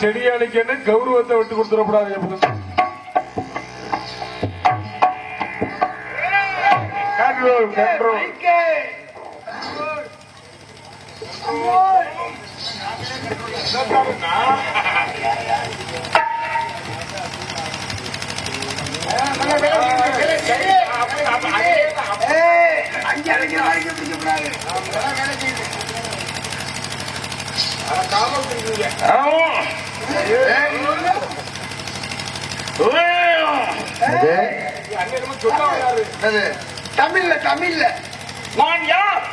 செடி அணிக்கு கௌரவத்தை விட்டு கொடுத்துடக்கூடாது. Control control. தமிழ்ல தமிழ்ல நான் யார்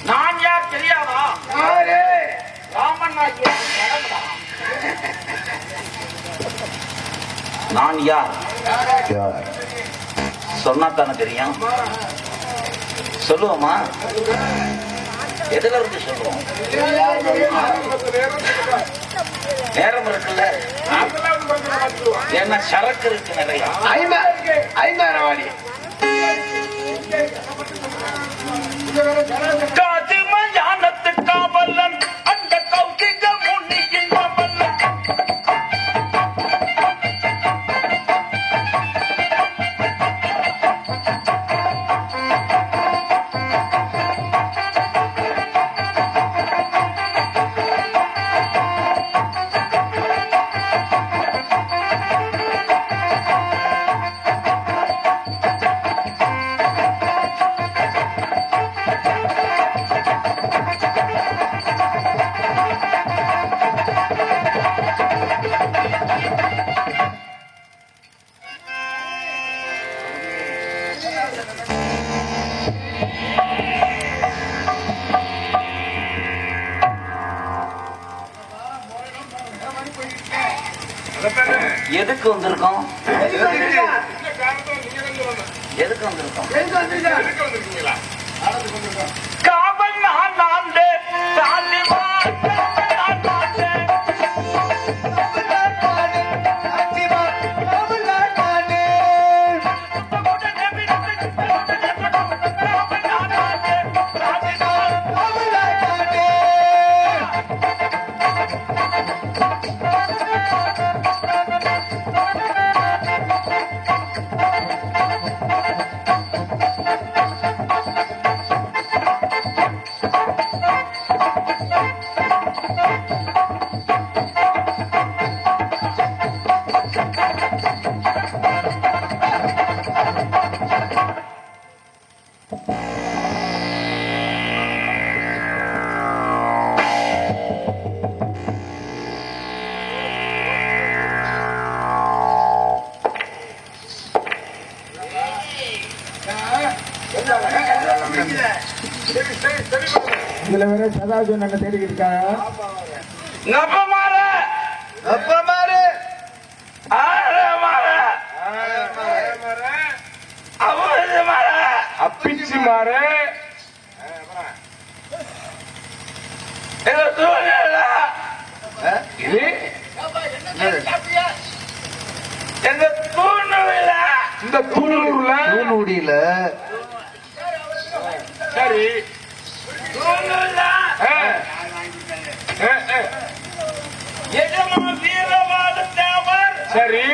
நான் யார் தெரியாதா? ராமன் நான் யார் சொன்னா தானே தெரியும். சொல்லுவோமா? எதுல இருந்து சொல்லுவோம்? நேரம் இருக்குல்ல, என்ன சரக்கு இருக்கு நிறைய. ஐந்தாயிரம் காதிமயானத்து காவலன் அந்த கௌசிக முனியின் மாமல்லன். எதுக்கு வந்திருக்கோம்? எதுக்கு வந்திருக்கோம்? காவல் நான் ஆண்டே சரி சரி சரி இதுல வேற சதாஜன் என்ன தேடிக்கிட்டு இருக்காங்க. நப்ப மாற அப்ப மாறு ஆற மாற அவரு மாற அப்பிச்சு மாறு ஏதோ தூங்கல இது எங்க தூணவில்ல இந்த தூணூர்ல தூணுடியில சரி தூங்கவில்ல ஆ. ஆ, ஆ. எஜமா வீரவாத தேவர் சரி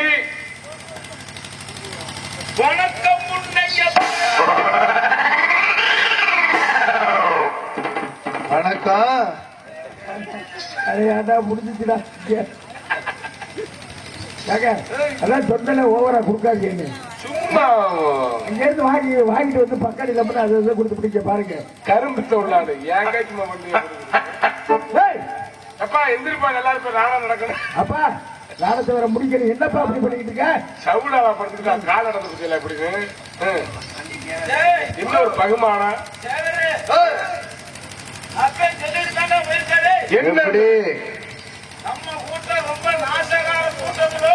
வணக்கம் முன்னைய வணக்கம் அதே அதான் முடிஞ்சிச்சுடா. ஏங்க, அதான் தொண்டல ஓவரா கொடுக்காதீங்க. சும்மா இங்க இருந்து வாங்கிட்டு வந்து பக்காடி லம்பு அதை இதை கொடுத்து பிடிக்க பாருங்க. கரும்பு தோண்டாடு ஏங்க சும்மா பண்ணி ஏய், அப்பா எந்திரிப்பா நல்லா இருப்பா நானா நடக்கணும் அப்பா நாடத்தை வர முடிக்கணும். என்னப்பா அப்படி பண்ணிக்கிட்டு இருக்க? சவுடாவா படுத்துக்கிட்டா கால் நடந்து பத்தியில எப்படின்னு இன்னொரு பகுமானா அப்ப சொல்லிருக்காங்க போயிருக்காரு என்ன எப்படி நம்ம கூட்டம் ரொம்ப நாசகார கூட்டங்களோ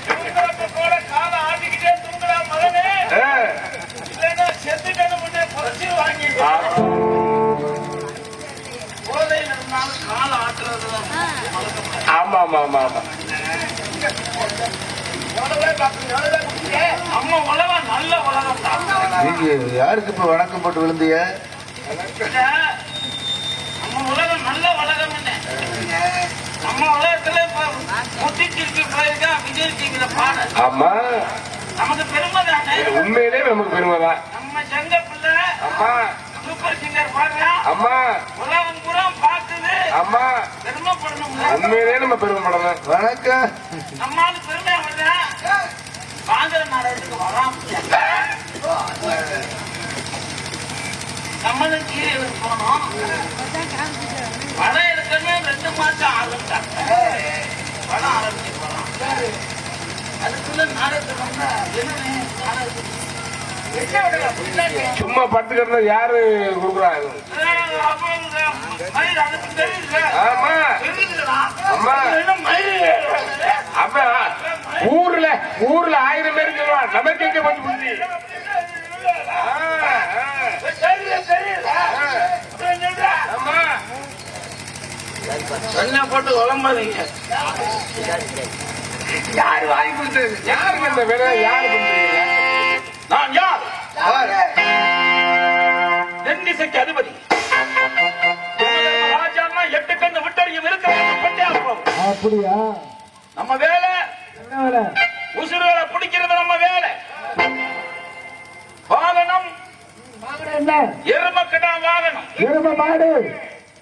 தூங்குறப்ப போல காலை ஆட்டிக்கிட்டே தூங்குறான் மகனே ஆ. இல்லைன்னா செத்துக்கணும் முன்னே புரட்சி வாங்கி போதையில் இருந்தாலும் காலை ஆட்டுறது ஆமா ஆமா ஆமா ஆமா நம்ம உலகம் நல்ல உலகம் தான் நீங்க யாருக்கு இப்ப வணக்கம் போட்டு விழுந்திய நம்ம உலகம் நல்ல உலகம் என்ன நம்ம உலகத்துல இப்ப முத்திச்சிருக்கு போயிருக்கா விஜய் டிவியில பாடல் ஆமா நமக்கு பெருமை தானே உண்மையிலே நமக்கு பெருமைதான் நம்ம சங்க பிள்ளை அம்மா சூப்பர் சிங்கர் பாடுறா அம்மா உலகம் பூரா பார்க்குது அம்மா பெருமைப்படணும் உண்மையிலே நம்ம பெருமைப்படணும் வணக்கம் நம்மால பெருமை வந்தா வாங்குற நாடகத்துக்கு வராம நம்மளும் கீழே போனோம் படம் எடுக்கணும் 2 மாசம் ஆரம்பிச்சாங்க படம் ஆரம்பிச்சு போறோம் அதுக்குள்ள நாடகத்துக்கு வந்தா என்ன நாடகத்துக்கு சும்மா படுத்துக்கிறத யாரு கொடுக்குறாங்க ஆமா அம்மா அப்ப ஊர்ல 1000 பேர் சொல்லுவான் நமக்கு எங்க வந்து புத்தி ஆமா என்ன போட்டு உழம்பாதீங்க யாரு வாங்கி கொடுத்தது யாருக்கு இந்த வேலை யாரு பண்றீங்க நான் யார் தென்திசைக்கு அதிபதி ராஜான்னா 8 கண்ணு விட்டறியும் இருக்கிற அப்படியா? நம்ம வேலை என்ன வேலை? உசுறுகளை பிடிக்கிறது நம்ம வேலை வாகனம் வாங்கின என்ன? எருமக்கிடா வாகனம் எருமை மாடு.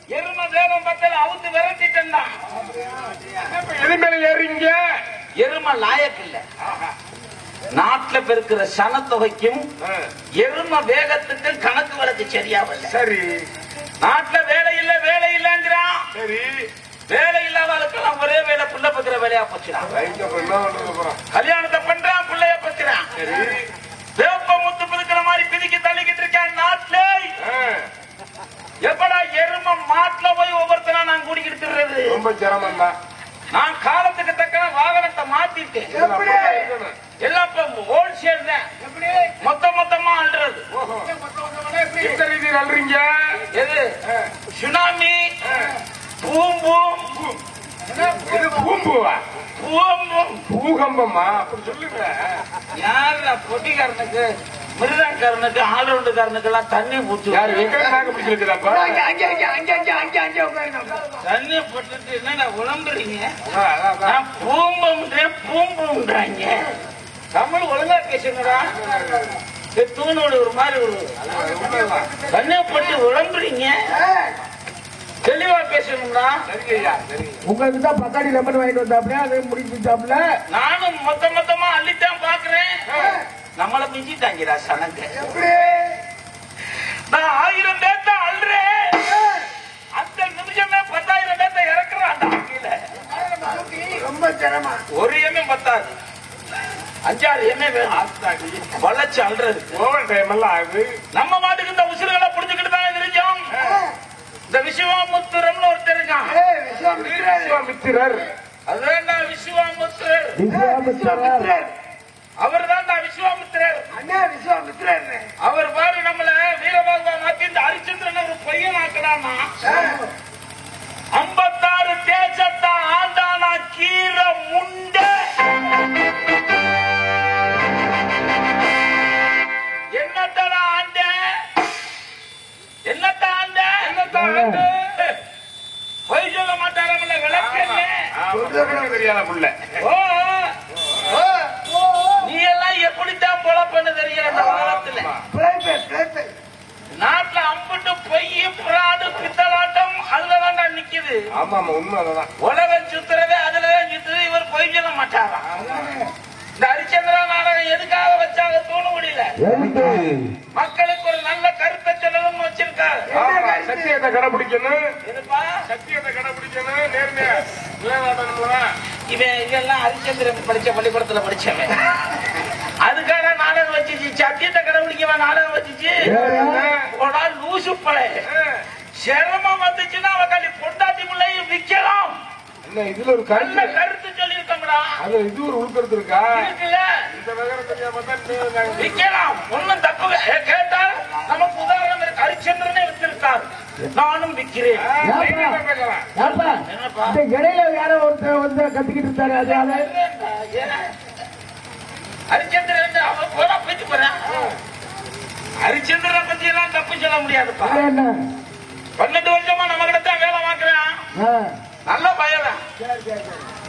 எரும வேகம் பத்தல அவுத்து விரட்டிட்டா எது மேல ஏறீங்க எரும லாயக்கு இல்ல நாட்டுல பெருக்கிற சனத்தொகைக்கும் எரும வேகத்துக்கும் கணக்கு வழக்கு சரியா வரல சரி நாட்டுல வேலை இல்ல வேலை இல்லங்கிறான் சரி வேலை இல்லாதவர்களுக்கெல்லாம் ஒரே வேலை புள்ள பக்கிற வேலையா போச்சுறான் ரைட் அப்ப என்ன பண்றது அப்புறம் கல்யாணத்தை பண்றான் பிள்ளைய பக்கிறான் சரி வேப்ப முத்து பிதுக்கிற மாதிரி பிதுக்கி தள்ளிக்கிட்டு இருக்கேன் நாட்டுல எப்படா எரும மாட்டுல போய் ஒவ்வொருத்தனா நான் கூட்டிக்கிட்டு திர்றது ரொம்ப சிரமம் தான் நான் காலத்துக்கு தக்கன வாகனத்தை மாத்திட்டேன் எல்லாம் இப்ப ஹோல்சேல் தான் மொத்தமா அல்றது எந்த ரீதியில் அல்றீங்க எது சுனாமி பூம்பூம் இது பூம்புவா பூம்பும் பூகம்பமா அப்படி சொல்லுங்க யாரு பொட்டிக்காரனுக்கு மிருதங்காரனுக்கு ஆல்ரவுண்டுக்காரனுக்கு எல்லாம் தண்ணி ஊற்று யாரு எங்க நாங்க பிடிச்சிருக்கிறாப்பா தண்ணி போட்டுட்டு என்னடா உழம்புறீங்க நான் பூம்புன்றேன் பூம்புன்றாங்க தமிழ் ஒழுங்கா பேசுங்கடா தூணோடு ஒரு மாதிரி ஒரு தண்ணியை போட்டு உழம்புறீங்க தெளிவா பேசணும்டா சரியா சரி உங்களுக்கு தான் பக்காடி லெமன் வாங்கிட்டு வந்தாப்ல அது முடிச்சுட்டாப்ல. நானும் மொத்தமா அள்ளித்தான் பாக்குறேன் நம்மள மிஞ்சி தாங்கிறா சனங்க நான் 1000 பேத்த அல்றேன் அந்த நிமிஷமே 10,000 பேத்த இறக்குறான்டா கீழே ரொம்ப சிரமம் ஒரு எண்ணம் பத்தாது 5-6 எம்ஏ வேணும் வளர்ச்சி அல்றது ஓவர் டைம் எல்லாம் ஆகுது. நம்ம மாட்டுக்கு இந்த உசுறுகளை புடிச்சுக்கிட்டு தான் இருக்கோம். இந்த விஸ்வாமுத்திரம்னு ஒருத்தர் இருக்கான். விஸ்வாமித்திரர் அதுதான் விஸ்வாமுத்திரர். விஸ்வாமித்திரர். அவர் தான் விஸ்வாமித்திரர். அவர் பாரு நம்மள வீரபாகுவா மாத்தி இந்த ஹரிச்சந்திரன் ஒரு பையன் ஆக்கலாமா 56 தேசத்தை ஆண்டானா கீர முண்ட என்னத்தடா ஆண்ட பொய் சொல்ல மாட்டாரம்ல விளக்கண்ணே. தெரியாத புள்ள ஓ நீ எல்லாம் எப்படித்தான் பொழப்பன்னு தெரியல இந்த காலத்துல. நாட்டுல அம்புட்டு பொய் பிராடு பித்தலாட்டம் அதுலதான் நிக்குது. ஆமா ஆமா உண்மை அதுதான். உலகம் சுத்துறதே அதுலதான் சுத்துது. இவர் பொய் சொல்ல மாட்டாரா? இந்த ஹரிச்சந்திரா நாடகம் எதுக்காக வச்சாங்க தோண முடியல. மக்களுக்கு ஒரு நல்ல கருத்தை சொல்லணும்னு வச்சிருக்காரு. சத்தியத்தை கடைபிடிக்கணும். என்னப்பா சத்தியத்தை கடைபிடிக்கணும். நேர்மையா விளையாடணும். இவெல்லாம் ஹரிச்சந்திரன் படிச்ச பள்ளிக்கூடத்துல படிச்சவன். அதுக்கான நாடகம் வச்சிச்சு. சத்தியத்தை கடைபிடிக்கவா நாடகம் வச்சிச்சு. ஒரு லூசு பழைய சிரமம் வந்துச்சுன்னா அவ கல்வி பொண்டாட்டி பிள்ளையும் விக்கலாம். இதுல ஒரு நல்ல கருத்து சொல்லியிருக்கோம்டா. அது இது ஒரு உள்கருத்து இருக்கா? இருக்குல்ல இந்த விவரம் தெரியாம தான் விக்கலாம். ஒன்னும் தப்பு கேட்டால் நமக்கு உதாரணம் இருக்கு. ஹரிச்சந்திரனே வித்திருக்காரு. நானும் விக்கிறேன். என்னப்பா இந்த இடையில யாரோ ஒருத்தர் வந்து கத்திக்கிட்டு இருந்தாரு. அது ஹரிச்சந்திரன் அவர் போனா போயிட்டு போறேன். ஹரிச்சந்திரனை பத்தி எல்லாம் தப்பு சொல்ல முடியாதுப்பா. என்ன 12 வருஷமா நம்ம கிட்ட தான் வேலை பார்க்கிறேன். நல்ல பயதான்.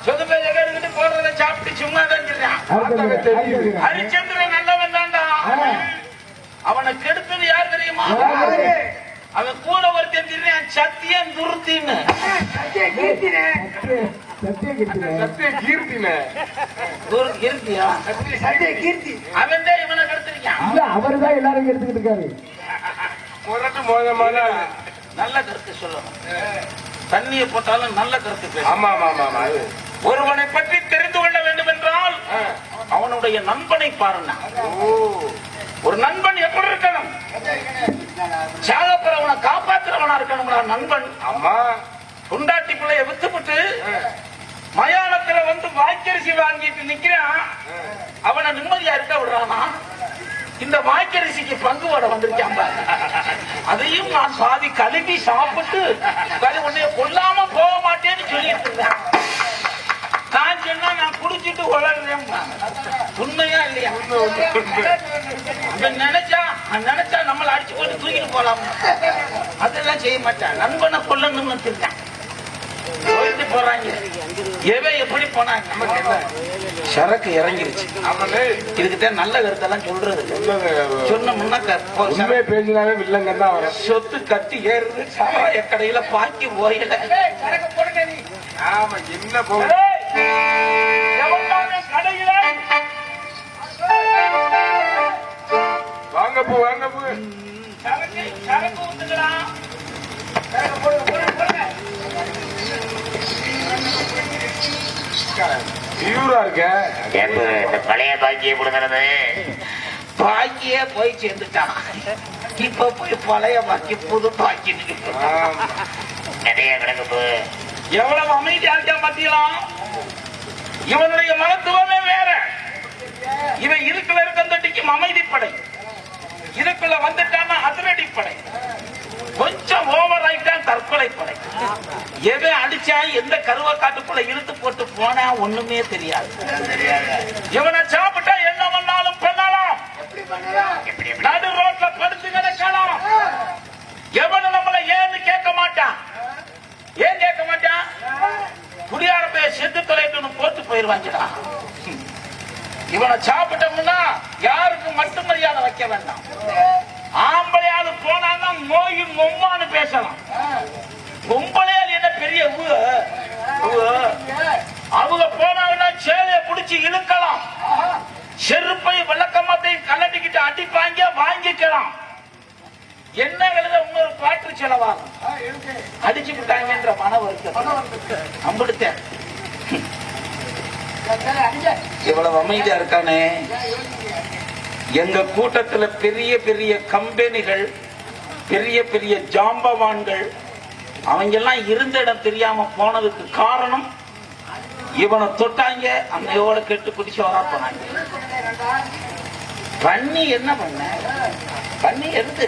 சொந்த பேர் எடுத்துட்டு போறதை சாப்பிட்டு சும்மா தான் சொல்றான். ஹரிச்சந்திரன் நல்லவன் தான்டா. அவனை கெடுத்தது யார் தெரியுமா? அவன் கூட ஒருத்தன் தெரியான் சத்தியம் துருத்தின்னு. சத்திய கீர்த்தின கீர்த்தியா அவன் தான் இவனை கெடுத்திருக்கான். அவரு தான் எல்லாரும் எடுத்துக்கிட்டு இருக்காரு. முரட்டு மோதமான நல்ல கருத்து சொல்லணும். தண்ணியை போட்டாலும் நல்ல கருத்து பேச. ஆமா ஆமா ஆமா. ஒருவனை பற்றி தெரிந்து கொள்ள வேண்டும் என்றால் அவனுடைய நண்பனை பாருங்க. ஒரு நண்பன் எப்படி இருக்கணும்? சாகப்பறவனை காப்பாற்றுறவனா இருக்கணும்டா நண்பன். ஆமா. பொண்டாட்டி பிள்ளைய வித்துப்பட்டு மயானத்துல வந்து வாய்க்கரிசி வாங்கிட்டு நிக்கிறான். அவனை நிம்மதியா இருக்க விடுறானா? இந்த வாய்க்கரிசிக்கு பங்கு வர வந்திருக்கான். அதையும் நான் சாதி கழுவி சாப்பிட்டு உன்னைய கொல்லாம போக மாட்டேன்னு சொல்லிட்டு இருந்தேன். நான் சொன்னா நான் குடிச்சிட்டு வளர்றேன். உண்மையா இல்லையா? நினைச்சா நம்மளை அடிச்சு போட்டு தூக்கிட்டு போலாம். அதெல்லாம் செய்ய மாட்டேன். நண்பனை கொல்லணும்னு வச்சிருக்கேன். போயிட்டு போறாங்க. எவன் எப்படி போனாங்க? சரக்கு இறங்கிருச்சு. இதுக்குதான் நல்ல கருத்தெல்லாம் சொல்றது. சொன்ன முன்னாக்க பேசினாவே வில்லங்க தான் வரும். சொத்து கட்டி ஏறுது. சாராய கடையில பாக்கி போயல. ஆமா என்ன போகுது கடையில வாங்க போ வாங்க போ. சரக்கு ஊத்துக்கலாம். பியூரா இருக்க. இந்த பழைய பாக்கியை கொடுக்கறது பாக்கியே போய் சேர்ந்துட்டான். இப்ப போய் பழைய பாக்கி புது பாக்கி நிறைய கிடக்கு. எவ்வளவு அமைதியா இருக்கா பாத்தீங்களா? இவனுடைய மகத்துவமே வேற. இவன் இருக்குள்ள இருக்கந்தட்டிக்கும் அமைதிப்படை. இதுக்குள்ள வந்துட்டான்னா அதிரடிப்படை. கொஞ்சம் ஓவர் ஆயிட்டான் தற்கொலைப்படை. எவன் அடிச்சா எந்த கருவக்காட்டுக்குள்ள இழுத்து போட்டு போனா ஒண்ணுமே தெரியாது. இவனை சாப்பிட்டா என்ன பண்ணாலும் பண்ணலாம். நடு ரோட்ல படுத்து கிடக்கலாம். எவனு நம்மளை ஏன்னு கேட்க மாட்டான். ஏன் கேட்க மாட்டான்? குடியார போய் செத்து தொலைட்டு போட்டு போயிருவாங்கடா. இவனை சாப்பிட்டோம்னா யாருக்கு மட்டும் மரியாதை வைக்க வேண்டாம். ஆம்பளையாவது போனான்னா நோயும் மொம்மான்னு பேசலாம். பொம்பளையால் என்ன பெரிய அவங்க போனாங்கன்னா சேலைய பிடிச்சி இழுக்கலாம். செருப்பை விளக்கமாத்தையும் கலட்டிக்கிட்டு அடிப்பாங்க வாங்கிக்கலாம். என்ன எழுத இன்னொரு பாட்டு செலவாகும். அடிச்சு விட்டாங்கன்ற மன வருத்தம் அம்பிடுத்த இவ்வளவு அமைதியா இருக்கானே. எங்க கூட்டத்துல பெரிய பெரிய கம்பெனிகள், பெரிய பெரிய ஜாம்பவான்கள் அவங்க எல்லாம் இருந்த இடம் தெரியாம போனதுக்கு காரணம் இவனை தொட்டாங்க, அன்னையோட கெட்டு குடிச்சு வரா போனாங்க. பண்ணி என்ன பண்ண, பண்ணி எடுத்து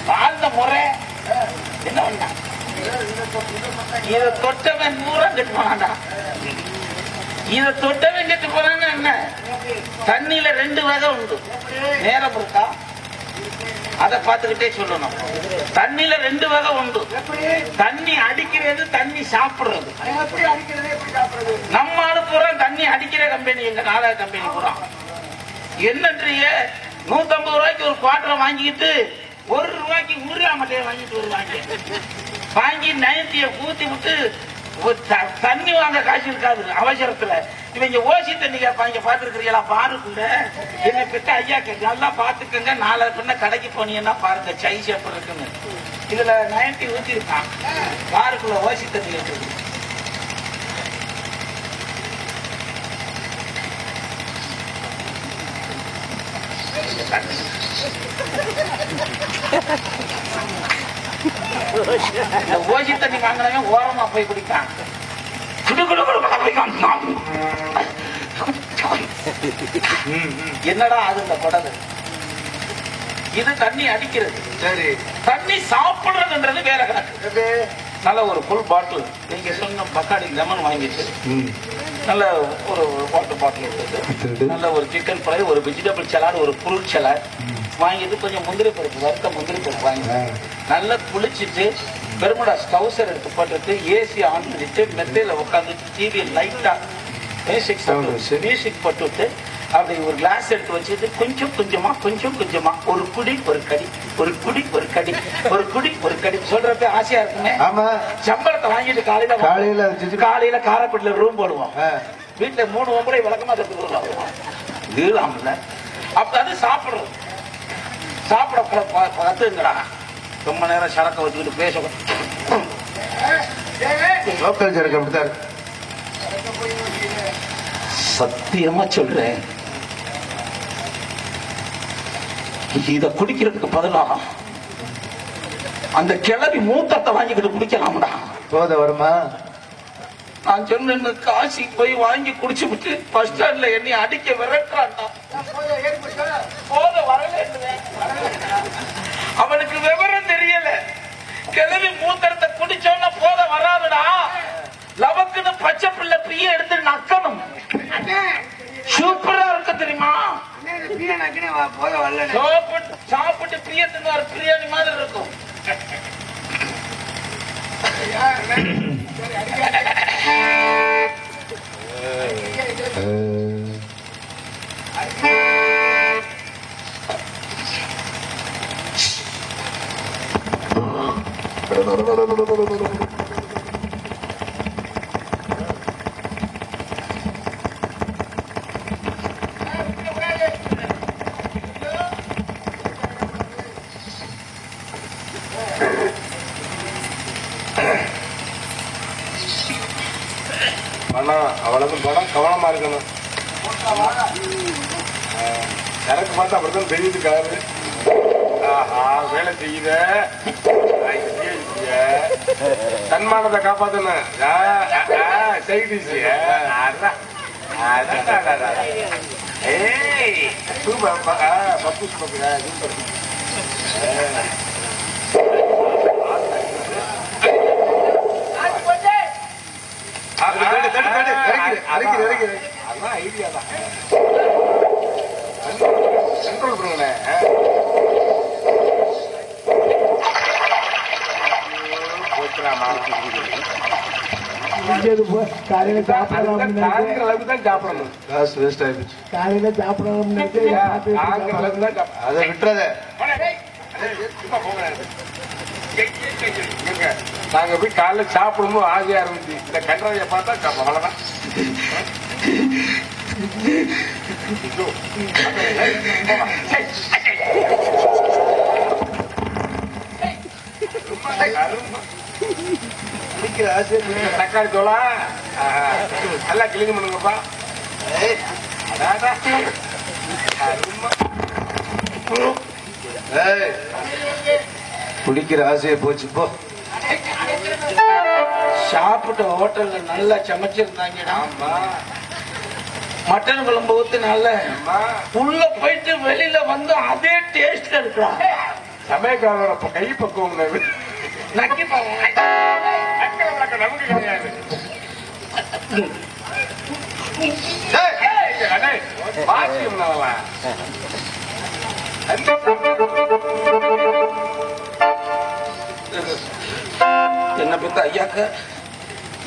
வாழ்ந்த முறை என்ன பண்ண, இதை தொட்டவன் 100 கெட்டு போனான்டா. இதை தொட்டவன் கெட்டு போறான்னு என்ன, தண்ணியில 2 வகை உண்டு. நேரம் இருக்கா அதை பார்த்துக்கிட்டே சொல்லணும். தண்ணியில 2 வகை உண்டு. தண்ணி அடிக்கிறது, தண்ணி சாப்பிடுறது. நம்ம ஆளு பூரா தண்ணி அடிக்கிற கம்பெனி, எங்க நாடக கம்பெனி பூரா என்னன்றிய 150 ரூபாய்க்கு ஒரு குவார்டரை வாங்கிட்டு 1 ரூபாய்க்கு ஊரியா மட்டையை வாங்கிட்டு வருவாங்க. வாங்கி நயத்திய ஊத்தி விட்டு தண்ணி வாங்க காசு இருக்காது அவசரத்துல. இவங்க ஓசி தண்ணி கேட்பாங்க, பாத்துருக்கீங்களா? பாருக்குள்ள என்ன பெற்ற ஐயா நல்லா பாத்துக்கங்க, நாளை பின்ன கடைக்கு போனீங்கன்னா பாருங்க சைஸ் எப்படி இருக்குன்னு. இதுல 90 ஊத்தி இருக்கான், பாருக்குள்ள ஓசி தண்ணி கேட்டு. ஓசி தண்ணி வாங்கினவன் ஓரமா போய் குடிக்கான். என்னடா அது இந்த குடல்? இது தண்ணி அடிக்கிறது. சரி, தண்ணி சாப்பிடுறதுன்றது வேற கணக்கு. நல்ல ஒரு ஃபுல் பாட்டில் நீங்க சொன்ன பக்காடி லெமன் வாங்கிட்டு, நல்ல ஒரு வாட்டர் பாட்டில் எடுத்துட்டு, நல்ல ஒரு சிக்கன் ஃப்ரை, ஒரு வெஜிடபிள் சலாட், ஒரு ஃப்ரூட் சலாட் வாங்கிட்டு, கொஞ்சம் முந்திரி பருப்பு, வறுத்த முந்திரி பருப்பு வாங்கி நல்லா குளிச்சுட்டு பெருமுடா ஸ்டவுசர் எடுத்து போட்டுட்டு ஏசி ஆன் பண்ணிட்டு மெத்தையில உட்காந்து டிவி லைட்டா மியூசிக் போட்டுவிட்டு அப்படி ஒரு கிளாஸ் எடுத்து வச்சுட்டு கொஞ்சம் கொஞ்சமா ஒரு குடி ஒரு கடி, ஒரு குடி ஒரு கடி, ஒரு குடி ஒரு கடி சொல்றப்ப ஆசையா இருக்குமே. சம்பளத்தை வாங்கிட்டு காலையில காரப்பட்டில ரூம் போடுவோம். வீட்டுல 3 முறை விளக்கமா கத்துக்கலாம். அப்ப அது சாப்பிடுறது. சாப்பிட பார்த்துங்கடா ரொம்ப நேரம் சரக்க வச்சுக்கிட்டு பேச சத்தியமா சொல்றேன், இத குடிக்கிறதுக்கு பதிலா அந்த கிளவி மூத்தத்தை வாங்கிக்கிட்டு குடிக்கலாம்டா. போத வருமா? நான் சொன்ன காசி போய் வாங்கி குடிச்சு விட்டு பஸ் ஸ்டாண்ட்ல என்னை அடிக்க விரட்டான்டா. போத வரல, அவனுக்கு விவரம் தெரியல. கிளவி மூத்தரத்தை குடிச்சோன்னா போத வராதுடா. லவக்குன்னு பச்சை பிள்ளை பிரிய எடுத்து நக்கணும். சூப்பரா இருக்க தெரியுமா? சாப்பிட்டு பிரியத்துக்கு ஒரு பிரியாணி மாதிரி இருக்கும். அவ்வளவு படம் கவனமா இருக்கணும். எனக்கு பார்த்தா அப்படித்தான் தெரியுது. காரு வேலை செய்யுத, தன்மானத்தை காப்பாத்தணும். அதான் ஐடியா தான். கண்ட்ரோல் பண்ணுங்களேன். காலையில சாப்பிடணும், காசு வேஸ்ட் ஆயிடுச்சு. காலையில சாப்பிடணும் அதை விட்டுறத. நாங்க போய் காலைல சாப்பிடும்போது ஆசையா இருந்துச்சு. இந்த கன்றவைய பார்த்தா அவ்வளவுதான். குடிக்கிற ஆசையை குடிக்கிற. தக்காளி தோலா நல்லா கிளீன் பண்ணுங்கப்பா. ஏய், அடாடா. அருமை. ஏய், குடிக்கிற ஆசையை போச்சு போ. சாப்பிட்ட ஹோட்டல்ல நல்லா சமைச்சிருந்தாங்கடா. ஆமா மட்டன் குழம்பு ஊத்து நல்ல ஆமா. உள்ள போயிட்டு வெளியில வந்து அதே டேஸ்ட் இருக்கிறான். சமயக்காரரோட கை பக்குவம் நக்கி பாருங்க. அக்கறை வழக்கம் நமக்கு கிடையாது. வாசியம் என்ன பத்த ஐயாக்க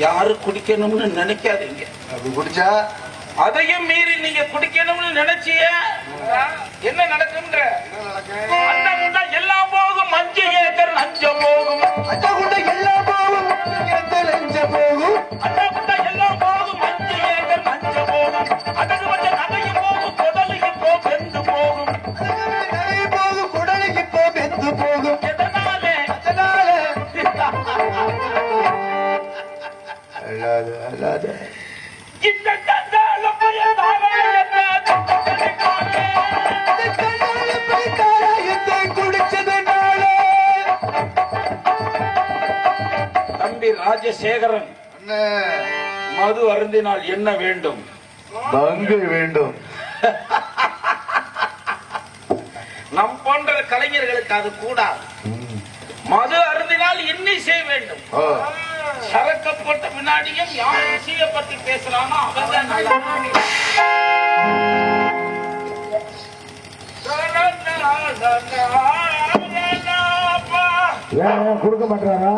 யாரு குடிக்கணும்னு நினைக்காதீங்க. அப்படி குடிச்சா அதையும் மீறி நீங்க குடிக்கணும்னு நினைச்சிய என்ன நடக்கும்ன்ற அண்ணன் குண்டா எல்லாம் போகும், 5 ஏக்கர் நஞ்சம் போகும். அண்ணா கூட எல்லாம் போகும், நெஞ்சம் போகும். அண்ணன் குண்டா எல்லாம் போகும், 5 ஏக்கர் நஞ்சம் போகும். அதற்கு வந்து நகையும் போகும், குடலுக்கு போ வெந்து போகும். நிறைய போகும், குடலுக்கு போ வெந்து போகும். எதனாலே அல்லாத அல்லாத இந்த கண்டால பயனாலே தம்பி ராஜசேகரன் அண்ணே, மது அருந்தினால் என்ன வேண்டும்? பங்கு வேண்டும். நம் போன்ற கலைஞர்களுக்கு அது கூடாது. மது அருந்தினால் இன்னிசை வேண்டும். ஓ, சரக்க போட்ட பின்னாடியும் யார் இசையை பத்தி பேசுறானோ அவன் நல்லா. ஏன் கொடுக்க மாட்டாரா?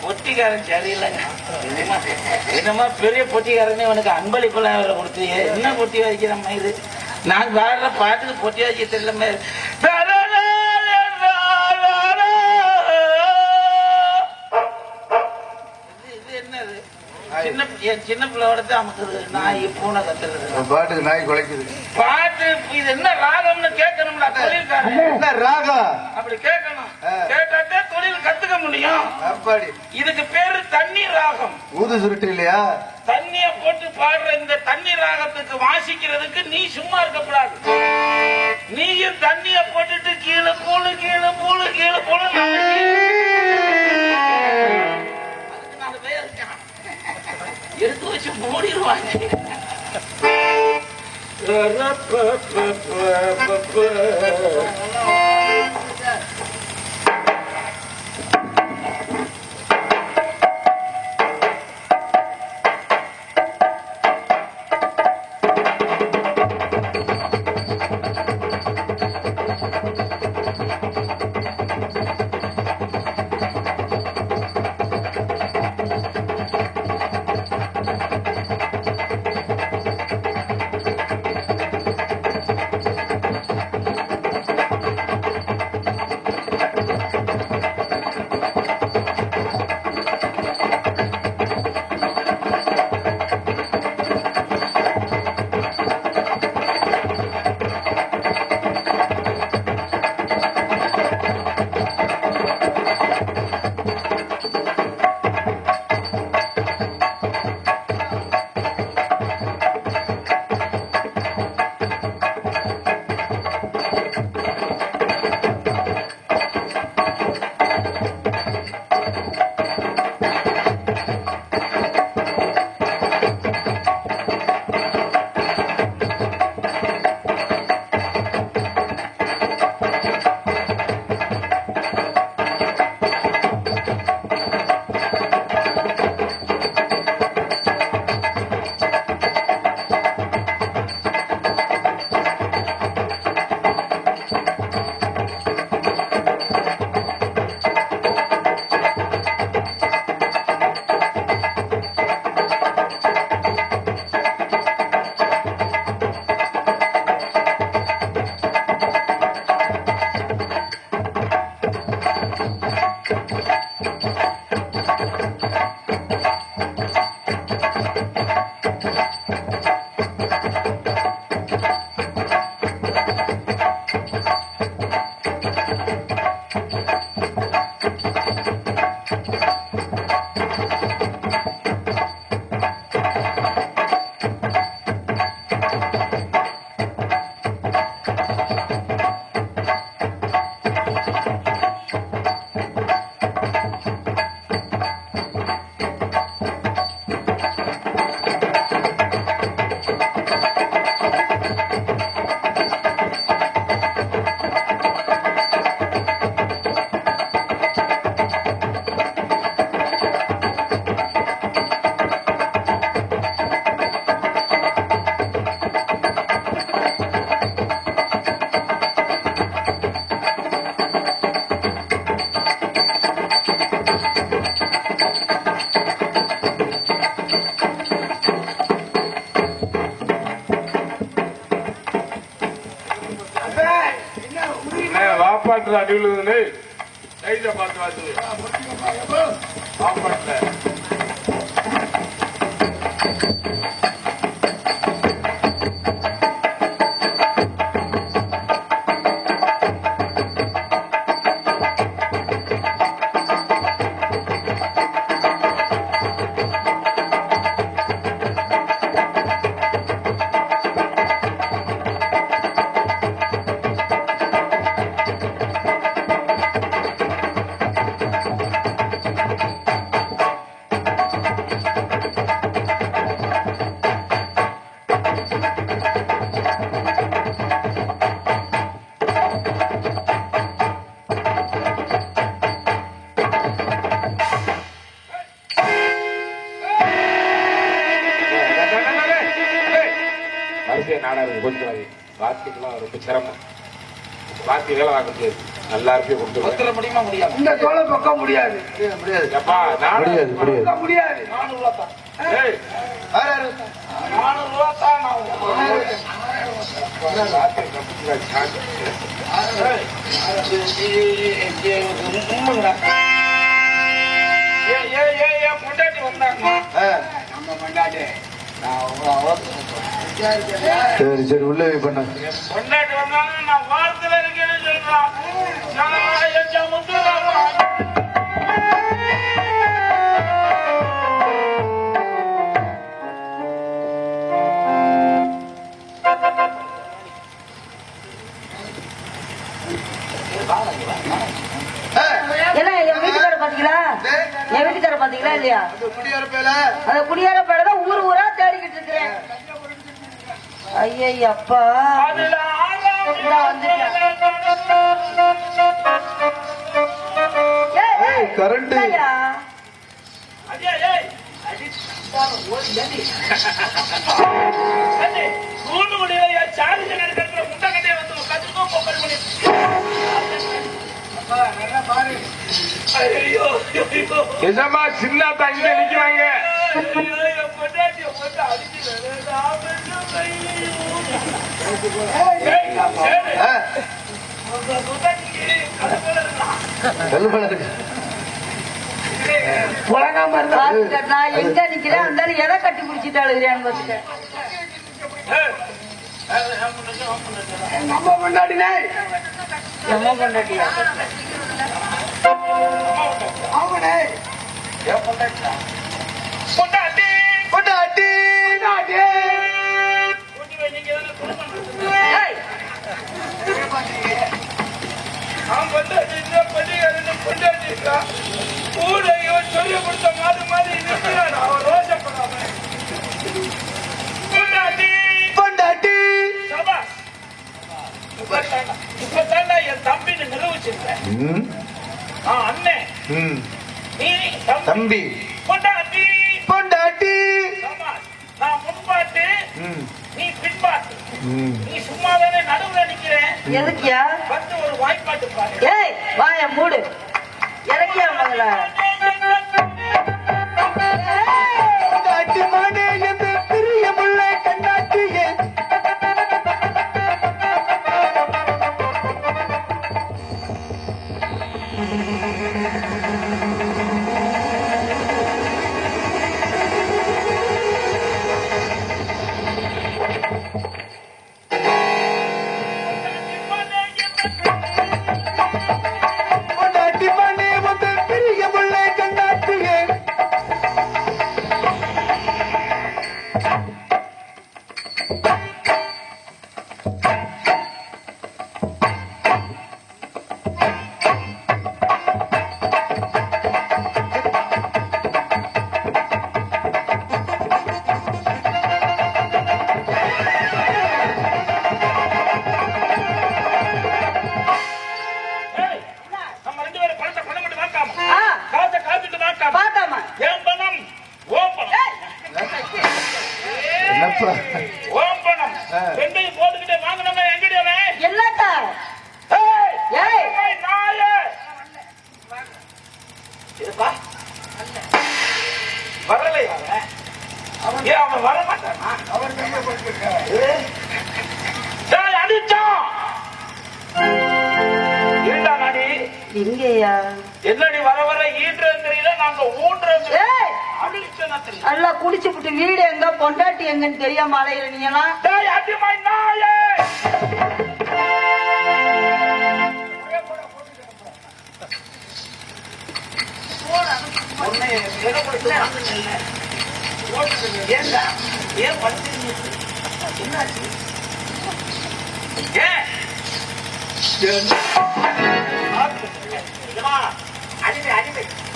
பொட்டிக்காரன் சரியில்லைங்க. என்னமா பெரிய பொட்டிக்காரனே உனக்கு அன்பளிப்பெல்லாம் வேற கொடுத்தீங்க. என்ன பொட்டி வைக்கிற மாதிரி நான் பாடுற பாட்டுக்கு பொட்டி வைக்க தெரியல மாதிரி. இது என்னது? என் சின்ன பிள்ளையோட தான் நமக்கு நாய் பூனை கத்துறது உன் பாட்டுக்கு நாய் குலைக்குது. பாட்டு. இது என்ன ராகம்னு கேட்கணும்ல தொழில்காரன். என்ன ராகம்? அப்படி கேட்கணும். கேட்டாட்டே தொழில் கத்துக்க முடியும். அப்பாடி இதுக்கு பேரு தண்ணி ராகம். ஊது சுருட்டு இல்லையா? தண்ணிய போட்டு பாடுற இந்த தண்ணி ராகத்துக்கு வாசிக்கிறதுக்கு நீ சும்மா இருக்கக்கூடாது. நீயும் தண்ணிய போட்டுட்டு கீழே போலு கீழே போலு கீழே போலு. அதுக்கு 4 பேர் இருக்கான். எடுத்து வச்சு மூடிடுவாங்க. வாப்பாட்டு அடி விழுதுன்னு கையில பார்த்து வாத்து வாப்பாட்டுல நாடகம் கொஞ்சம் வாத்தியெல்லாம் ரொம்ப சிரமம். வாத்தி வேலை வாங்க முடியாது. நல்லா இருக்கு கொடுத்து முடியுமா முடியாது? இந்த தோலை பக்கம் முடியாது. முடியாது முடியாது. 400 ரூபா தான். 400 ரூபா தான். பொண்டாட்டி வந்தாங்க. சரி சரி உள்ள பண்ண பொண்டாட்டி வந்தாங்க. நான் வாரத்துல இருக்கேன்னு சொல்றான். ஏன்னா என் வீட்டுக்கார பாத்தீங்களா? என் வீட்டுக்கார பாத்தீங்களா இல்லையா? அந்த குடியார பேர தான் ஊர் ஊரா தேடிக்கிட்டு இருக்கிறேன். ஐயப்பா கரண்ட் நிஜமா சின்ன தங்க நிக்கிறாங்க. நான் எங்க நிக்கிறேன் அந்த எதை கட்டி பிடிச்சிட்டு அழுகிறேன். நம்ம கொண்டாடினே எம்ம கொண்டாட்டியா அவனே பொண்டாட்டி கொண்டாட்டி சொல்லி கொடுத்த மாதிரி மாதிரி அவன் ரோஷப்படாம பொண்டாட்டி கொண்டாட்டி சபாஸ். இப்பதாண்டா என் தம்பின்னு நிரூபிச்சிருக்கேன். அண்ணன் நீ தம்பி பொண்டாட்டி கொண்டாட்டி சபாஸ். நான் முன்பாட்டு நீ பின்பாட்டு. நீ சும்மா தானே நடுவுல நிக்கிறேன். எதுக்கியா? வந்து ஒரு வாய்ப்பாட்டு பாரு. ஏய் வாய மூடு. இறக்கியா மகள கொண்டாட்டி மானே என்று பிரியமுள்ள கண்டாட்டியே ஓம்பணம் ரெண்டையும் போட்டுக்கிட்டே வாங்கினவங்க எங்கடியாவே என்னட்ட ஏய் நாயே இருப்பா வரலையா அவன் வர மாட்டானா அடிச்சான் ஏண்டா நாடி எங்கயா என்னடி வர வர ஈன்றது தெரியல நாங்க ஊன்றது நல்லா குடிச்சு விட்டு வீடு எங்க பொண்டாட்டி எங்கன்னு தெரியாம அலையில நீ எல்லாம் அடிமாய் நாயே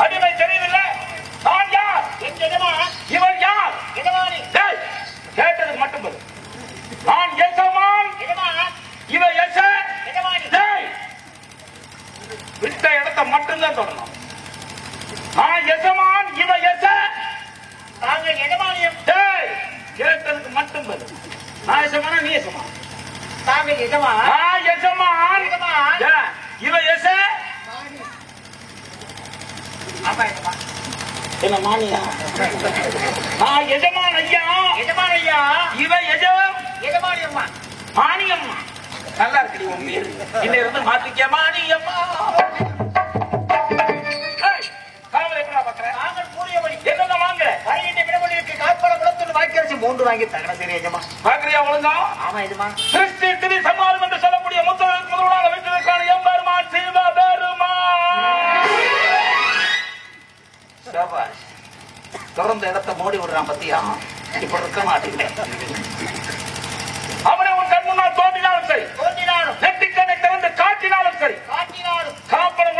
அடிமை தெரியவில்லை நான் யார் இவன் யார் கேட்டதுக்கு மட்டும் நான் எசமான் இவ எச விட்ட இடத்தை மட்டும்தான் தொடரணும் நான் எசமான் இவ எச நாங்க எஜமானியம் கேட்டதுக்கு மட்டும் பதில் நான் எசமானா நீ எசமான் நாங்க எஜமான் எஜமான் இவ எச என்ன மானியா நான் எஜமான் ஐயா இவ எஜமானியம்மா மானியம்மா நல்லா இருக்கடி உன் பேரு இன்ன இருந்து மாத்திக்க மானியம்மா காவல் எப்படா பாக்குறேன் நாங்கள் கூறியபடி என்னென்ன வாங்க பதினெட்டு விடமொழிக்கு காப்பள குளத்தில் வாய்க்கரிசி 3 வாங்கி தகன சரி எஜமா பாக்குறியா ஒழுங்கா ஆமா எஜமா சிருஷ்டி திதி சமாரம் என்று சொல்லக்கூடிய முதலாக வைத்திருக்கான எம்பெருமான் சிவபெருமான் சபாஷ் திறந்த இடத்தை மூடி விடுறான் பத்தியா இப்ப இருக்க மாட்டேன் அவனை உன் கண் முன்னால் தோன்றினாலும் சரி நெட்டிக்கனை திறந்து காட்டினாலும் சரி காப்பளம்